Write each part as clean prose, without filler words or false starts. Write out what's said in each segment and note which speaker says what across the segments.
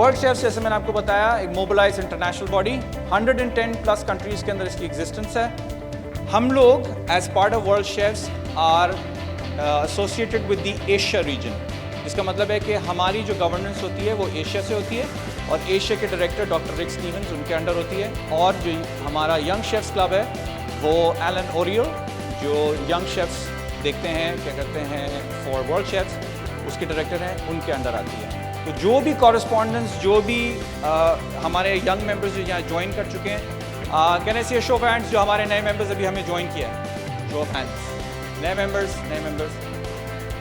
Speaker 1: World chefs, जैसे मैंने आपको बताया, एक mobilize international body, 110 plus countries के अंदर इसकी एग्जिस्टेंस है। हम लोग as part of world chefs are associated with the Asia region. इसका मतलब है कि हमारी जो गवर्नेंस होती है वो एशिया से होती है और एशिया के डायरेक्टर डॉक्टर रिक स्टीवंस उनके अंडर होती है। और जो हमारा यंग शेफ्स क्लब है वो एलन ओरियल, जो यंग शेफ्स देखते हैं क्या करते हैं फॉर वर्ल्ड शेफ्स, उसके डायरेक्टर हैं, उनके अंडर आती है। तो जो भी कॉरेस्पॉन्डेंस, जो भी हमारे यंग मेंबर्स जो यहाँ ज्वाइन कर चुके हैं, can I see show of hands, जो हमारे नए मेंबर्स अभी हमें ज्वाइन किया है, शो ऑफ हैंड्स, नए मेंबर्स।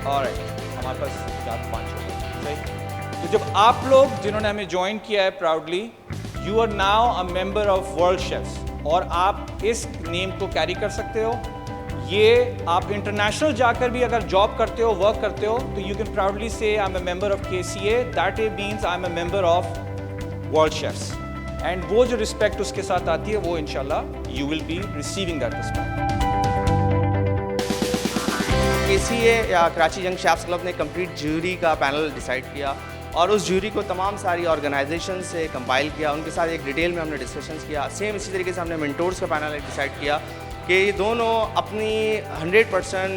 Speaker 1: ऑलराइट, हमारे पास 4-5 हो गए, सही। तो जब आप लोग जिन्होंने हमें ज्वाइन किया है proudly, you are now a member of world chefs और आप इस नेम को कैरी कर सकते हो। ये आप इंटरनेशनल जाकर भी अगर जॉब करते हो, वर्क करते हो, तो यू कैन प्राउडली से I am a member of KCA, that it means I am a member of world chefs. And वो जो रिस्पेक्ट उसके साथ आती है वो इंशाल्लाह you will be receiving that respect.
Speaker 2: KCA या कराची यंग शेफ्स क्लब ने कंप्लीट ज्यूरी का पैनल डिसाइड किया और उस ज्यूरी को तमाम सारी ऑर्गेनाइजेशन से कंपाइल किया, उनके साथ एक डिटेल में हमने डिस्कशंस किया। सेम इसी तरीके से हमने मेंटोर्स का पैनल डिसाइड किया कि ये दोनों अपनी 100%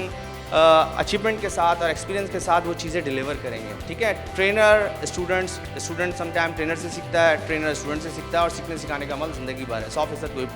Speaker 2: अचीवमेंट के साथ और एक्सपीरियंस के साथ वो चीज़ें डिलीवर करेंगे। ठीक है, ट्रेनर स्टूडेंट समटाइम ट्रेनर से सीखता है, ट्रेनर स्टूडेंट से सीखता है और सीखने सिखाने का अमल ज़िंदगी भर है, 100%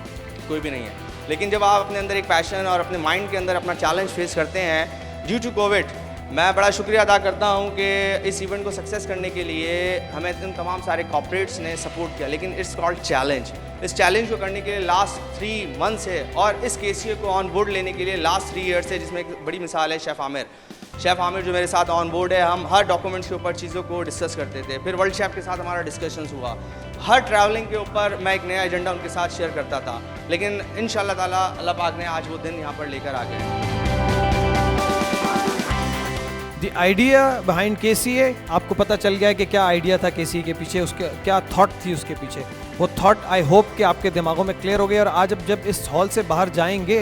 Speaker 2: कोई भी नहीं है। लेकिन जब आप अपने अंदर एक पैशन और अपने माइंड के अंदर अपना चैलेंज फेस करते हैं ड्यू टू कोविड, मैं बड़ा शुक्रिया अदा करता हूं कि इस इवेंट को सक्सेस करने के लिए हमें इन तमाम सारे कॉर्पोरेट्स ने सपोर्ट किया। लेकिन इट्स कॉल्ड चैलेंज। इस चैलेंज को करने के लिए लास्ट 3 मंथ्स है और इस KCA को ऑन बोर्ड लेने के लिए लास्ट 3 ईयर्स है, जिसमें एक बड़ी मिसाल है शेफ़ आमिर जो मेरे साथ ऑन बोर्ड है। हम हर डॉक्यूमेंट्स के ऊपर चीज़ों को डिस्कस करते थे, फिर वर्ल्ड शेफ़ के साथ हमारा डिस्कशंस हुआ, हर ट्रैवलिंग के ऊपर मैं एक नया एजेंडा उनके साथ शेयर करता था। लेकिन इंशाअल्लाह ताला अल्लाह पाक ने आज वो दिन यहाँ पर लेकर आ गए।
Speaker 3: द आइडिया बिहाइंड KCA, आपको पता चल गया है कि क्या आइडिया था KCA के पीछे, उसके क्या थॉट थी उसके पीछे। वो थॉट आई होप कि आपके दिमागों में क्लियर हो गई और आज जब इस हॉल से बाहर जाएंगे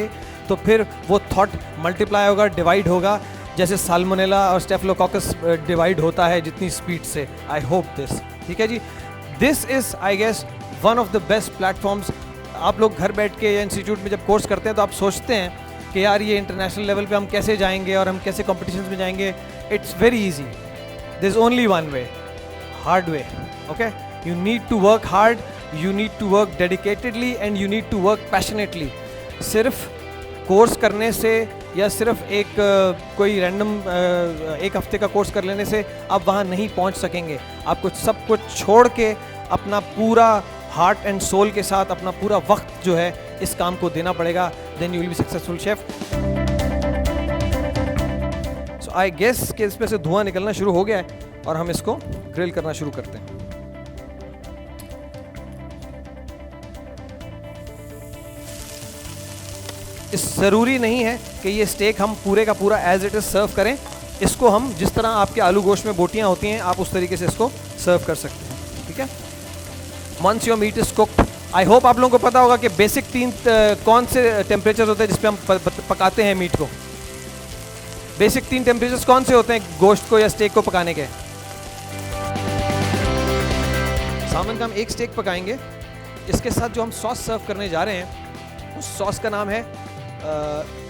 Speaker 3: तो फिर वो थॉट मल्टीप्लाई होगा, डिवाइड होगा, जैसे साल्मोनेला और स्टेफिलोकोकस डिवाइड होता है जितनी स्पीड से। आई होप दिस, ठीक है जी। This is I guess one of the best platforms. आप लोग घर बैठ के या इंस्टीट्यूट में जब कोर्स करते हैं तो आप सोचते हैं कि यार ये इंटरनेशनल लेवल पे हम कैसे जाएंगे और हम कैसे कॉम्पिटिशन्स में जाएंगे। It's very easy, there is only one way, hard way. Okay, you need to work hard, you need to work dedicatedly and you need to work passionately. सिर्फ कोर्स करने से या सिर्फ एक कोई रैंडम एक हफ्ते का कोर्स कर लेने से आप वहाँ नहीं पहुँच सकेंगे। आपको सब कुछ छोड़ के अपना पूरा हार्ट एंड सोल के साथ अपना पूरा वक्त जो है इस काम को देना पड़ेगा, then you will be successful chef. So I guess कि इसमें से धुआं निकलना शुरू हो गया है और हम इसको ग्रिल करना शुरू करते हैं। इस ज़रूरी नहीं है कि ये स्टेक हम पूरे का पूरा एज इट इज़ सर्व करें। इसको हम जिस तरह आपके आलू गोश्त में बोटियां होती हैं, आप उस तरीके से इसको सर्व कर सकते हैं। ठीक है, once your meat is cooked, I hope आप लोगों को पता होगा कि बेसिक 3 कौन से टेम्परेचर होते हैं जिस पे हम पकाते हैं मीट को। बेसिक 3 टेम्परेचर्स कौन से होते हैं गोश्त को या स्टेक को पकाने के? सामन का हम एक स्टेक पकाएंगे, इसके साथ जो हम सॉस सर्व करने जा रहे हैं उस सॉस का नाम है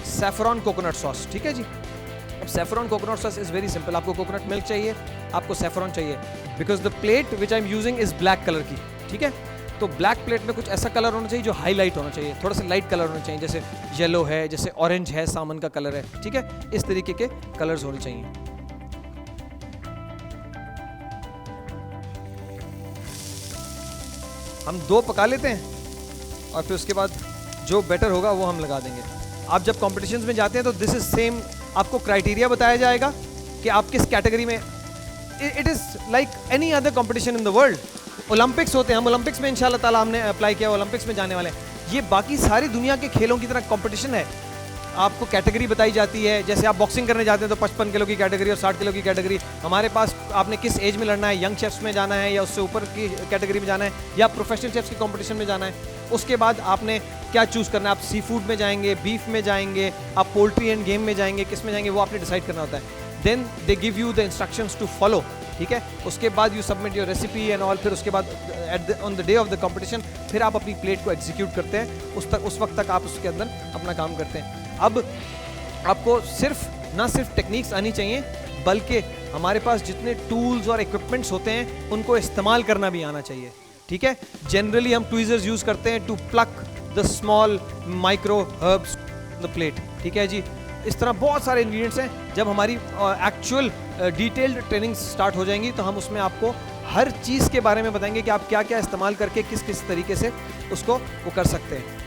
Speaker 3: सैफरॉन कोकोनट सॉस। ठीक है जी। अब saffron coconut sauce is very simple. आपको कोकोनट मिल्क चाहिए, आपको सैफरॉन चाहिए, because the plate which I am using is black colour की। ठीक है, तो ब्लैक प्लेट में कुछ ऐसा कलर होना चाहिए जो हाईलाइट होना चाहिए, थोड़ा सा लाइट कलर होना चाहिए, जैसे येलो है, जैसे ऑरेंज है, सामन का कलर है। ठीक है, इस तरीके के कलर्स होने चाहिए। हम 2 पका लेते हैं और फिर उसके बाद जो बेटर होगा वो हम लगा देंगे। आप जब कॉम्पिटिशन्स में जाते हैं तो दिस इज सेम, आपको क्राइटेरिया बताया जाएगा कि आप किस कैटेगरी में। It is like any other competition in the world. Olympics होते हैं, हम ओलंपिक्स में इंशाल्लाह ताला हमने अप्लाई किया, ओलंपिक्स में जाने वाले हैं। ये बाकी सारी दुनिया के खेलों की तरह कॉम्पिटिशन है। आपको कैटेगरी बताई जाती है, जैसे आप बॉक्सिंग करने जाते हैं तो 55 किलो की कैटेगरी और 60 किलो की कैटेगरी। हमारे पास आपने किस एज में लड़ना है, यंग शेफ्स में जाना है या उससे ऊपर की कैटेगरी में जाना है या प्रोफेशनल शेफ्स की कॉम्पिटिशन में जाना है। उसके बाद आपने क्या चूज़ करना है, आप सी फूड में जाएंगे, बीफ में जाएंगे, आप पोल्ट्री एंड गेम में जाएंगे, किस में जाएंगे वो आपने डिसाइड करना होता है। Then they give you the instructions to follow ठीक है। उसके बाद you submit your recipe and all, फिर उसके बाद on the day of the competition फिर आप अपनी प्लेट को एग्जीक्यूट करते हैं। उस वक्त तक आप उसके अंदर अपना काम करते हैं। अब आपको ना सिर्फ टेक्निक्स आनी चाहिए, बल्कि हमारे पास जितने टूल्स और इक्विपमेंट्स होते हैं उनको इस्तेमाल करना भी आना चाहिए, ठीक है। जनरली हम ट्वीजर्स यूज करते हैं to pluck the small micro herbs the plate, ठीक है जी। इस तरह बहुत सारे इंग्रेडिएंट्स हैं। जब हमारी एक्चुअल डिटेल्ड ट्रेनिंग स्टार्ट हो जाएंगी तो हम उसमें आपको हर चीज़ के बारे में बताएंगे कि आप क्या क्या इस्तेमाल करके किस किस तरीके से उसको वो कर सकते हैं।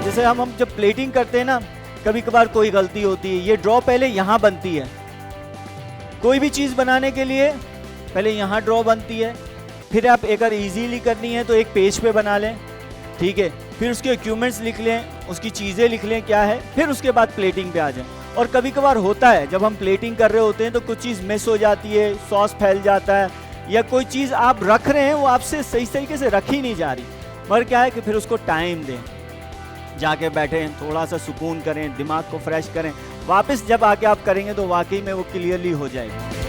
Speaker 4: जैसे हम जब प्लेटिंग करते हैं ना, कभी कभार कोई गलती होती है। ये ड्रॉ पहले यहाँ बनती है, कोई भी चीज़ बनाने के लिए पहले यहाँ ड्रॉ बनती है, फिर आप अगर इजीली करनी है तो एक पेज पे बना लें, ठीक है। फिर उसके इक्विपमेंट्स लिख लें, उसकी चीज़ें लिख लें क्या है, फिर उसके बाद प्लेटिंग पे आ जाएं। और कभी कभार होता है जब हम प्लेटिंग कर रहे होते हैं तो कुछ चीज़ मिस हो जाती है, सॉस फैल जाता है, या कोई चीज़ आप रख रहे हैं वो आपसे सही तरीके से रखी नहीं जा रही। मगर क्या है कि फिर उसको टाइम दें, जाके बैठें, थोड़ा सा सुकून करें, दिमाग को फ्रेश करें, वापस जब आके आप करेंगे तो वाकई में वो क्लियरली हो जाएगी।